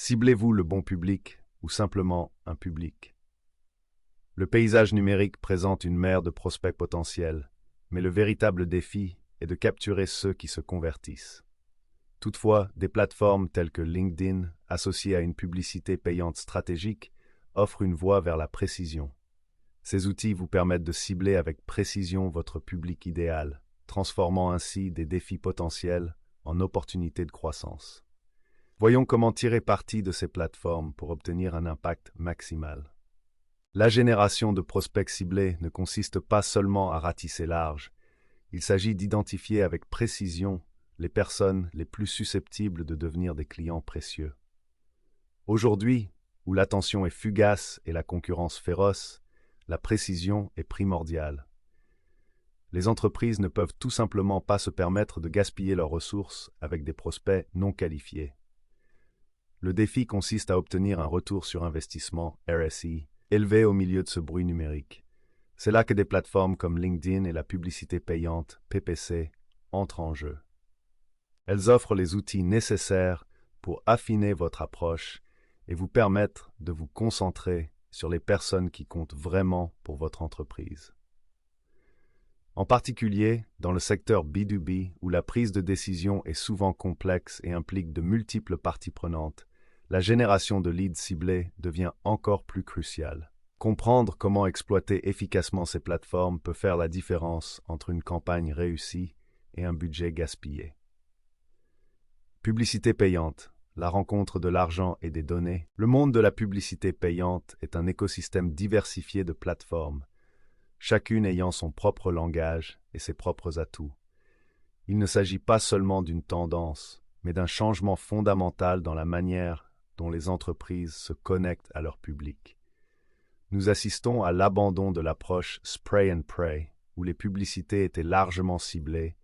Ciblez-vous le bon public ou simplement un public? Le paysage numérique présente une mer de prospects potentiels, mais le véritable défi est de capturer ceux qui se convertissent. Toutefois, des plateformes telles que LinkedIn, associées à une publicité payante stratégique, offrent une voie vers la précision. Ces outils vous permettent de cibler avec précision votre public idéal, transformant ainsi des défis potentiels en opportunités de croissance. Voyons comment tirer parti de ces plateformes pour obtenir un impact maximal. La génération de prospects ciblés ne consiste pas seulement à ratisser large. Il s'agit d'identifier avec précision les personnes les plus susceptibles de devenir des clients précieux. Aujourd'hui, où l'attention est fugace et la concurrence féroce, la précision est primordiale. Les entreprises ne peuvent tout simplement pas se permettre de gaspiller leurs ressources avec des prospects non qualifiés. Le défi consiste à obtenir un retour sur investissement, RSI, élevé au milieu de ce bruit numérique. C'est là que des plateformes comme LinkedIn et la publicité payante, PPC, entrent en jeu. Elles offrent les outils nécessaires pour affiner votre approche et vous permettre de vous concentrer sur les personnes qui comptent vraiment pour votre entreprise. En particulier, dans le secteur B2B, où la prise de décision est souvent complexe et implique de multiples parties prenantes, la génération de leads ciblés devient encore plus cruciale. Comprendre comment exploiter efficacement ces plateformes peut faire la différence entre une campagne réussie et un budget gaspillé. Publicité payante, la rencontre de l'argent et des données. Le monde de la publicité payante est un écosystème diversifié de plateformes, chacune ayant son propre langage et ses propres atouts. Il ne s'agit pas seulement d'une tendance, mais d'un changement fondamental dans la manière dont les entreprises se connectent à leur public. Nous assistons à l'abandon de l'approche spray and pray, où les publicités étaient largement ciblées,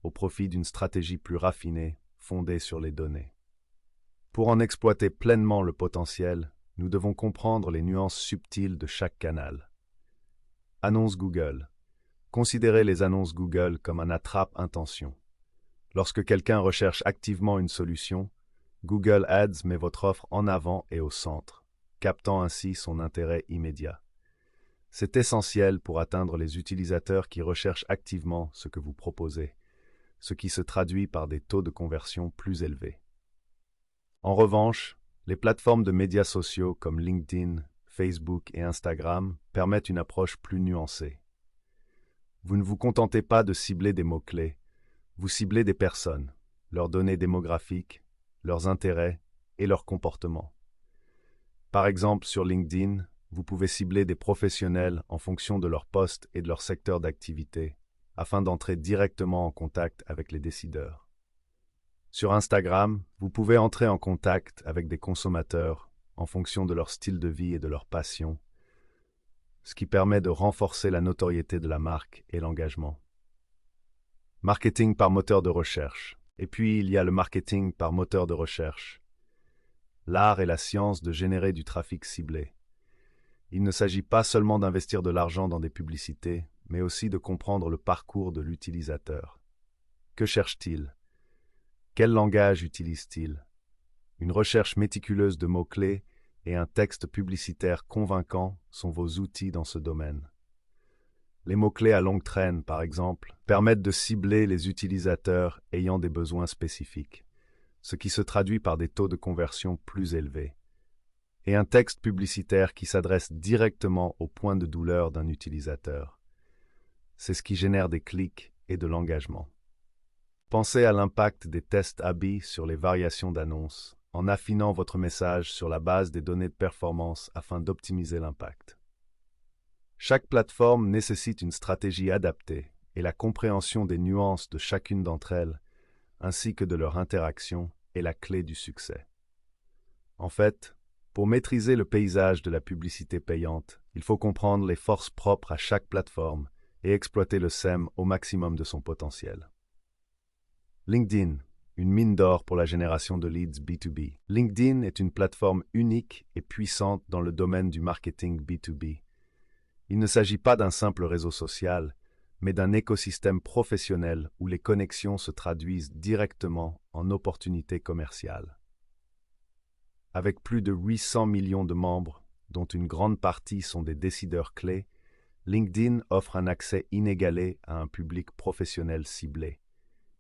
au profit d'une stratégie plus raffinée, fondée sur les données. Pour en exploiter pleinement le potentiel, nous devons comprendre les nuances subtiles de chaque canal. Annonces Google. Considérez les annonces Google comme un attrape-intention. Lorsque quelqu'un recherche activement une solution, Google Ads met votre offre en avant et au centre, captant ainsi son intérêt immédiat. C'est essentiel pour atteindre les utilisateurs qui recherchent activement ce que vous proposez, ce qui se traduit par des taux de conversion plus élevés. En revanche, les plateformes de médias sociaux comme LinkedIn, Facebook et Instagram permettent une approche plus nuancée. Vous ne vous contentez pas de cibler des mots-clés, vous ciblez des personnes, leurs données démographiques, leurs intérêts et leurs comportements. Par exemple, sur LinkedIn, vous pouvez cibler des professionnels en fonction de leur poste et de leur secteur d'activité, afin d'entrer directement en contact avec les décideurs. Sur Instagram, vous pouvez entrer en contact avec des consommateurs en fonction de leur style de vie et de leur passion, ce qui permet de renforcer la notoriété de la marque et l'engagement. Marketing par moteur de recherche. Et puis, il y a le marketing par moteur de recherche. L'art et la science de générer du trafic ciblé. Il ne s'agit pas seulement d'investir de l'argent dans des publicités, mais aussi de comprendre le parcours de l'utilisateur. Que cherche-t-il? Quel langage utilise-t-il? Une recherche méticuleuse de mots-clés et un texte publicitaire convaincant sont vos outils dans ce domaine. Les mots-clés à longue traîne, par exemple, permettent de cibler les utilisateurs ayant des besoins spécifiques, ce qui se traduit par des taux de conversion plus élevés, et un texte publicitaire qui s'adresse directement au point de douleur d'un utilisateur. C'est ce qui génère des clics et de l'engagement. Pensez à l'impact des tests A/B sur les variations d'annonces, en affinant votre message sur la base des données de performance afin d'optimiser l'impact. Chaque plateforme nécessite une stratégie adaptée et la compréhension des nuances de chacune d'entre elles, ainsi que de leur interaction, est la clé du succès. En fait, pour maîtriser le paysage de la publicité payante, il faut comprendre les forces propres à chaque plateforme et exploiter le SEM au maximum de son potentiel. LinkedIn, une mine d'or pour la génération de leads B2B. LinkedIn est une plateforme unique et puissante dans le domaine du marketing B2B. Il ne s'agit pas d'un simple réseau social, mais d'un écosystème professionnel où les connexions se traduisent directement en opportunités commerciales. Avec plus de 800 millions de membres, dont une grande partie sont des décideurs clés, LinkedIn offre un accès inégalé à un public professionnel ciblé.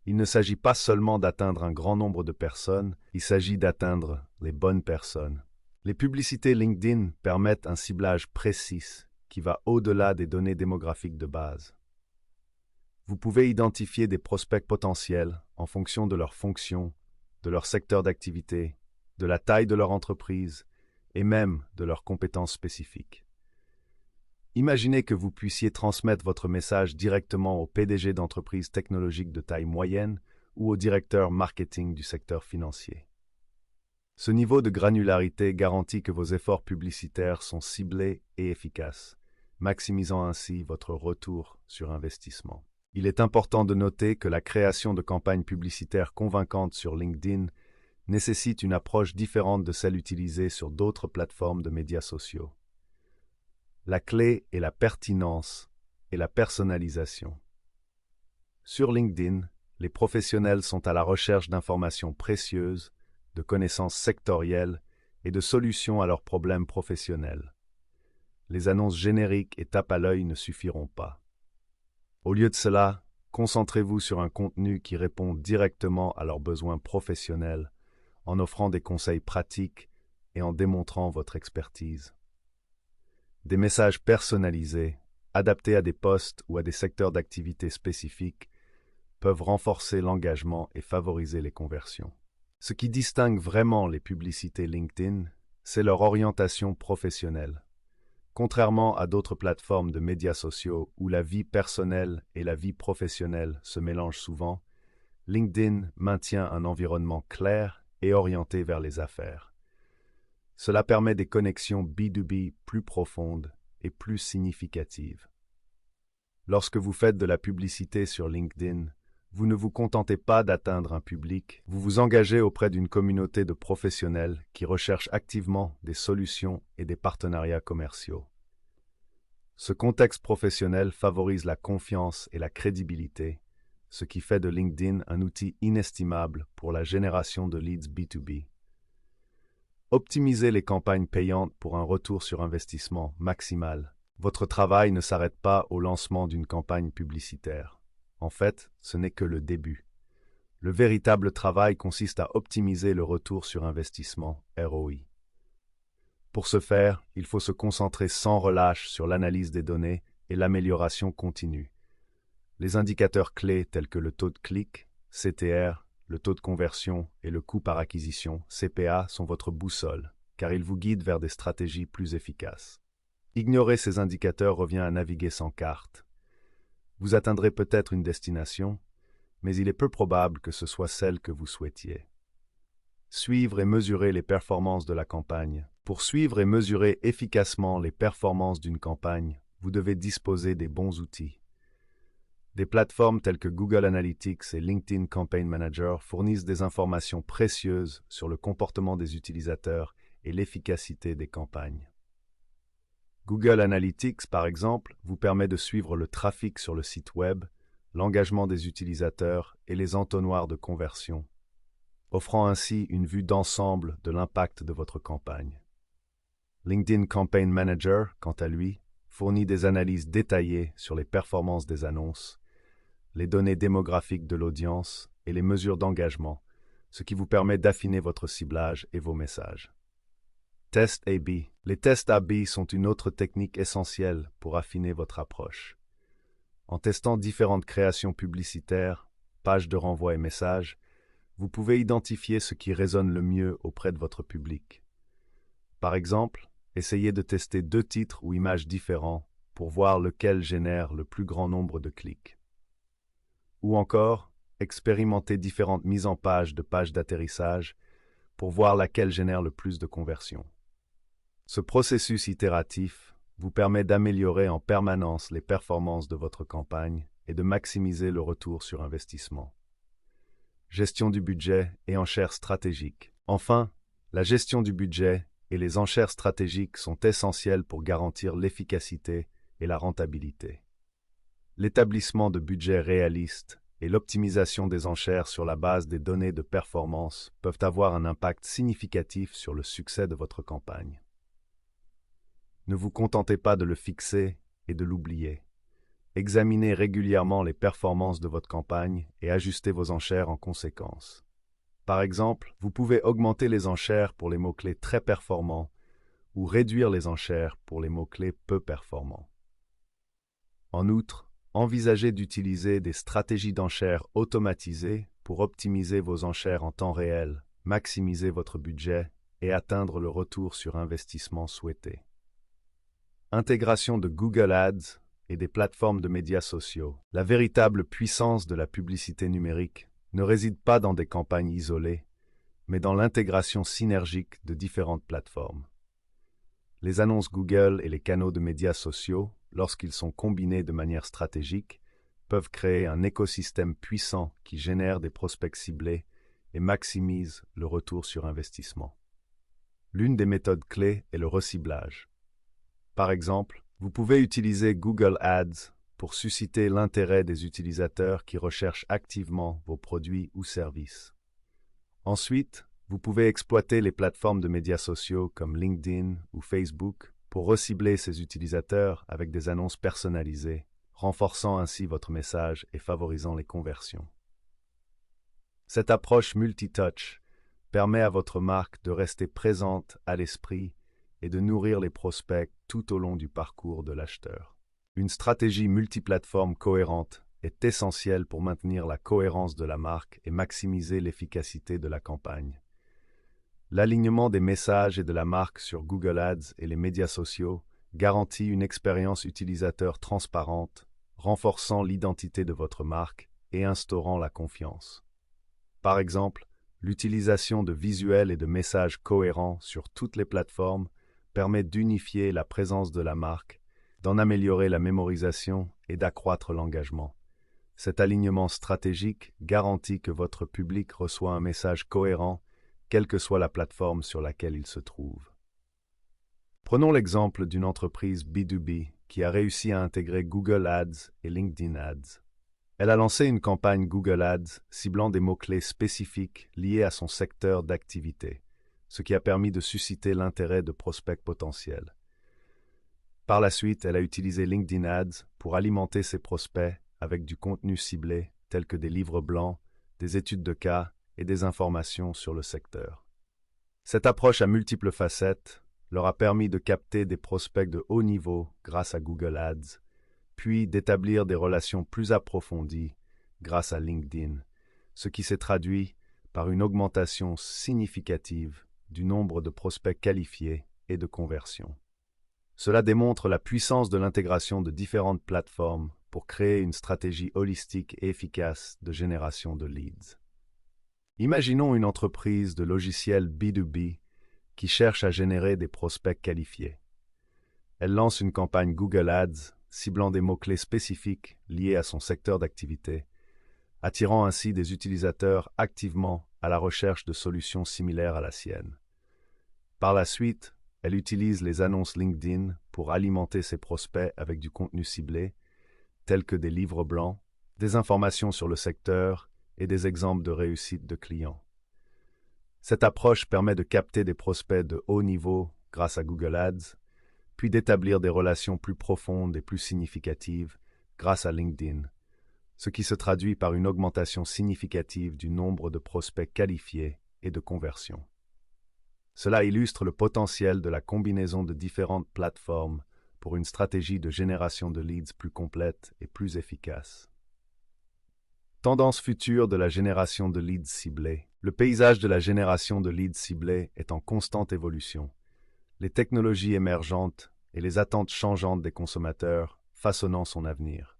Il ne s'agit pas seulement d'atteindre un grand nombre de personnes, il s'agit d'atteindre les bonnes personnes. Les publicités LinkedIn permettent un ciblage précis qui va au-delà des données démographiques de base. Vous pouvez identifier des prospects potentiels en fonction de leur fonction, de leur secteur d'activité, de la taille de leur entreprise et même de leurs compétences spécifiques. Imaginez que vous puissiez transmettre votre message directement au PDG d'entreprises technologiques de taille moyenne ou au directeur marketing du secteur financier. Ce niveau de granularité garantit que vos efforts publicitaires sont ciblés et efficaces, maximisant ainsi votre retour sur investissement. Il est important de noter que la création de campagnes publicitaires convaincantes sur LinkedIn nécessite une approche différente de celle utilisée sur d'autres plateformes de médias sociaux. La clé est la pertinence et la personnalisation. Sur LinkedIn, les professionnels sont à la recherche d'informations précieuses, de connaissances sectorielles et de solutions à leurs problèmes professionnels. Les annonces génériques et tape à l'œil ne suffiront pas. Au lieu de cela, concentrez-vous sur un contenu qui répond directement à leurs besoins professionnels, en offrant des conseils pratiques et en démontrant votre expertise. Des messages personnalisés, adaptés à des postes ou à des secteurs d'activité spécifiques, peuvent renforcer l'engagement et favoriser les conversions. Ce qui distingue vraiment les publicités LinkedIn, c'est leur orientation professionnelle. Contrairement à d'autres plateformes de médias sociaux où la vie personnelle et la vie professionnelle se mélangent souvent, LinkedIn maintient un environnement clair et orienté vers les affaires. Cela permet des connexions B2B plus profondes et plus significatives. Lorsque vous faites de la publicité sur LinkedIn, vous ne vous contentez pas d'atteindre un public, vous vous engagez auprès d'une communauté de professionnels qui recherchent activement des solutions et des partenariats commerciaux. Ce contexte professionnel favorise la confiance et la crédibilité, ce qui fait de LinkedIn un outil inestimable pour la génération de leads B2B. Optimisez les campagnes payantes pour un retour sur investissement maximal. Votre travail ne s'arrête pas au lancement d'une campagne publicitaire. En fait, ce n'est que le début. Le véritable travail consiste à optimiser le retour sur investissement, ROI. Pour ce faire, il faut se concentrer sans relâche sur l'analyse des données et l'amélioration continue. Les indicateurs clés tels que le taux de clic, CTR, le taux de conversion et le coût par acquisition, CPA, sont votre boussole, car ils vous guident vers des stratégies plus efficaces. Ignorer ces indicateurs revient à naviguer sans carte. Vous atteindrez peut-être une destination, mais il est peu probable que ce soit celle que vous souhaitiez. Suivre et mesurer les performances de la campagne. Pour suivre et mesurer efficacement les performances d'une campagne, vous devez disposer des bons outils. Des plateformes telles que Google Analytics et LinkedIn Campaign Manager fournissent des informations précieuses sur le comportement des utilisateurs et l'efficacité des campagnes. Google Analytics, par exemple, vous permet de suivre le trafic sur le site web, l'engagement des utilisateurs et les entonnoirs de conversion, offrant ainsi une vue d'ensemble de l'impact de votre campagne. LinkedIn Campaign Manager, quant à lui, fournit des analyses détaillées sur les performances des annonces, les données démographiques de l'audience et les mesures d'engagement, ce qui vous permet d'affiner votre ciblage et vos messages. Test A/B. Les tests A/B sont une autre technique essentielle pour affiner votre approche. En testant différentes créations publicitaires, pages de renvoi et messages, vous pouvez identifier ce qui résonne le mieux auprès de votre public. Par exemple, essayez de tester 2 titres ou images différents pour voir lequel génère le plus grand nombre de clics. Ou encore, expérimentez différentes mises en page de pages d'atterrissage pour voir laquelle génère le plus de conversions. Ce processus itératif vous permet d'améliorer en permanence les performances de votre campagne et de maximiser le retour sur investissement. Gestion du budget et enchères stratégiques. Enfin, la gestion du budget et les enchères stratégiques sont essentielles pour garantir l'efficacité et la rentabilité. L'établissement de budgets réalistes et l'optimisation des enchères sur la base des données de performance peuvent avoir un impact significatif sur le succès de votre campagne. Ne vous contentez pas de le fixer et de l'oublier. Examinez régulièrement les performances de votre campagne et ajustez vos enchères en conséquence. Par exemple, vous pouvez augmenter les enchères pour les mots-clés très performants ou réduire les enchères pour les mots-clés peu performants. En outre, envisagez d'utiliser des stratégies d'enchères automatisées pour optimiser vos enchères en temps réel, maximiser votre budget et atteindre le retour sur investissement souhaité. Intégration de Google Ads et des plateformes de médias sociaux. La véritable puissance de la publicité numérique ne réside pas dans des campagnes isolées, mais dans l'intégration synergique de différentes plateformes. Les annonces Google et les canaux de médias sociaux, lorsqu'ils sont combinés de manière stratégique, peuvent créer un écosystème puissant qui génère des prospects ciblés et maximise le retour sur investissement. L'une des méthodes clés est le reciblage. Par exemple, vous pouvez utiliser Google Ads pour susciter l'intérêt des utilisateurs qui recherchent activement vos produits ou services. Ensuite, vous pouvez exploiter les plateformes de médias sociaux comme LinkedIn ou Facebook pour recibler ces utilisateurs avec des annonces personnalisées, renforçant ainsi votre message et favorisant les conversions. Cette approche multi-touch permet à votre marque de rester présente à l'esprit et de nourrir les prospects tout au long du parcours de l'acheteur. Une stratégie multiplateforme cohérente est essentielle pour maintenir la cohérence de la marque et maximiser l'efficacité de la campagne. L'alignement des messages et de la marque sur Google Ads et les médias sociaux garantit une expérience utilisateur transparente, renforçant l'identité de votre marque et instaurant la confiance. Par exemple, l'utilisation de visuels et de messages cohérents sur toutes les plateformes permet d'unifier la présence de la marque, d'en améliorer la mémorisation et d'accroître l'engagement. Cet alignement stratégique garantit que votre public reçoit un message cohérent, quelle que soit la plateforme sur laquelle il se trouve. Prenons l'exemple d'une entreprise B2B qui a réussi à intégrer Google Ads et LinkedIn Ads. Elle a lancé une campagne Google Ads ciblant des mots-clés spécifiques liés à son secteur d'activité, ce qui a permis de susciter l'intérêt de prospects potentiels. Par la suite, elle a utilisé LinkedIn Ads pour alimenter ses prospects avec du contenu ciblé tel que des livres blancs, des études de cas et des informations sur le secteur. Cette approche à multiples facettes leur a permis de capter des prospects de haut niveau grâce à Google Ads, puis d'établir des relations plus approfondies grâce à LinkedIn, ce qui s'est traduit par une augmentation significative du nombre de prospects qualifiés et de conversions. Cela démontre la puissance de l'intégration de différentes plateformes pour créer une stratégie holistique et efficace de génération de leads. Imaginons une entreprise de logiciels B2B qui cherche à générer des prospects qualifiés. Elle lance une campagne Google Ads ciblant des mots-clés spécifiques liés à son secteur d'activité, attirant ainsi des utilisateurs activement à la recherche de solutions similaires à la sienne. Par la suite, elle utilise les annonces LinkedIn pour alimenter ses prospects avec du contenu ciblé, tels que des livres blancs, des informations sur le secteur et des exemples de réussite de clients. Cette approche permet de capter des prospects de haut niveau grâce à Google Ads, puis d'établir des relations plus profondes et plus significatives grâce à LinkedIn, ce qui se traduit par une augmentation significative du nombre de prospects qualifiés et de conversions. Cela illustre le potentiel de la combinaison de différentes plateformes pour une stratégie de génération de leads plus complète et plus efficace. Tendance future de la génération de leads ciblés. Le paysage de la génération de leads ciblés est en constante évolution. Les technologies émergentes et les attentes changeantes des consommateurs façonnant son avenir.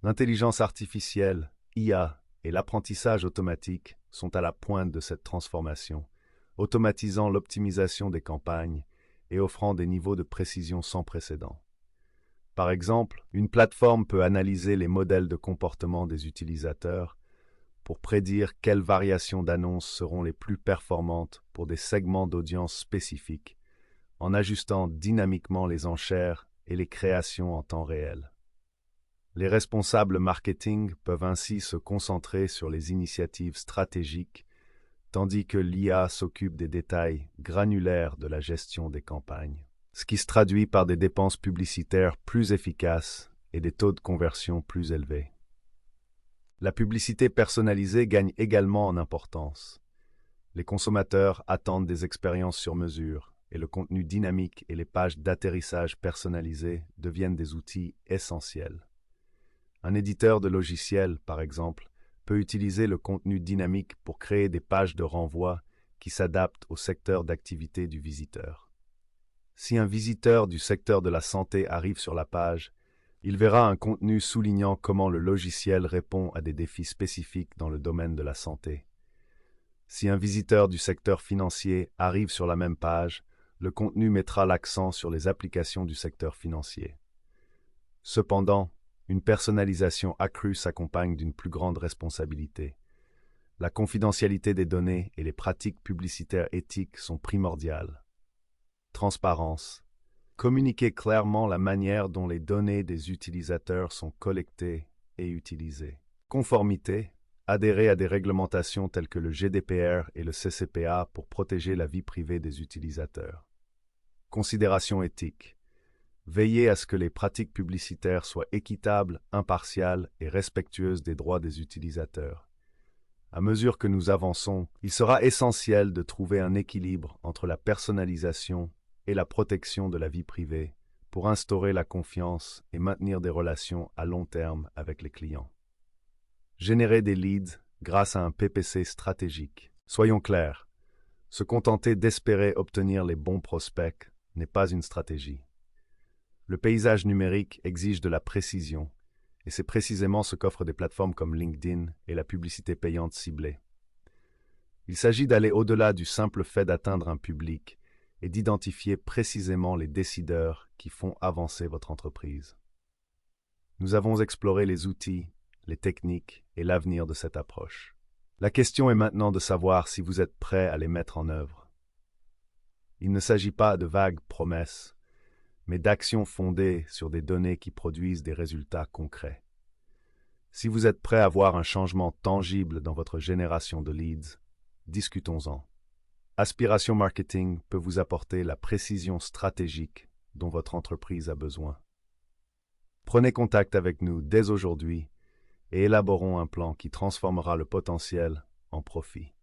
L'intelligence artificielle, IA, et l'apprentissage automatique sont à la pointe de cette transformation, automatisant l'optimisation des campagnes et offrant des niveaux de précision sans précédent. Par exemple, une plateforme peut analyser les modèles de comportement des utilisateurs pour prédire quelles variations d'annonces seront les plus performantes pour des segments d'audience spécifiques, en ajustant dynamiquement les enchères et les créations en temps réel. Les responsables marketing peuvent ainsi se concentrer sur les initiatives stratégiques, tandis que l'IA s'occupe des détails granulaires de la gestion des campagnes, ce qui se traduit par des dépenses publicitaires plus efficaces et des taux de conversion plus élevés. La publicité personnalisée gagne également en importance. Les consommateurs attendent des expériences sur mesure, et le contenu dynamique et les pages d'atterrissage personnalisées deviennent des outils essentiels. Un éditeur de logiciels, par exemple, peut utiliser le contenu dynamique pour créer des pages de renvoi qui s'adaptent au secteur d'activité du visiteur. Si un visiteur du secteur de la santé arrive sur la page, il verra un contenu soulignant comment le logiciel répond à des défis spécifiques dans le domaine de la santé. Si un visiteur du secteur financier arrive sur la même page, le contenu mettra l'accent sur les applications du secteur financier. Cependant, une personnalisation accrue s'accompagne d'une plus grande responsabilité. La confidentialité des données et les pratiques publicitaires éthiques sont primordiales. Transparence. Communiquer clairement la manière dont les données des utilisateurs sont collectées et utilisées. Conformité. Adhérer à des réglementations telles que le GDPR et le CCPA pour protéger la vie privée des utilisateurs. Considération éthique. Veiller à ce que les pratiques publicitaires soient équitables, impartiales et respectueuses des droits des utilisateurs. À mesure que nous avançons, il sera essentiel de trouver un équilibre entre la personnalisation et la protection de la vie privée pour instaurer la confiance et maintenir des relations à long terme avec les clients. Générer des leads grâce à un PPC stratégique. Soyons clairs, se contenter d'espérer obtenir les bons prospects n'est pas une stratégie. Le paysage numérique exige de la précision, et c'est précisément ce qu'offrent des plateformes comme LinkedIn et la publicité payante ciblée. Il s'agit d'aller au-delà du simple fait d'atteindre un public et d'identifier précisément les décideurs qui font avancer votre entreprise. Nous avons exploré les outils, les techniques et l'avenir de cette approche. La question est maintenant de savoir si vous êtes prêt à les mettre en œuvre. Il ne s'agit pas de vagues promesses, mais d'actions fondées sur des données qui produisent des résultats concrets. Si vous êtes prêt à voir un changement tangible dans votre génération de leads, discutons-en. Aspiration Marketing peut vous apporter la précision stratégique dont votre entreprise a besoin. Prenez contact avec nous dès aujourd'hui et élaborons un plan qui transformera le potentiel en profit.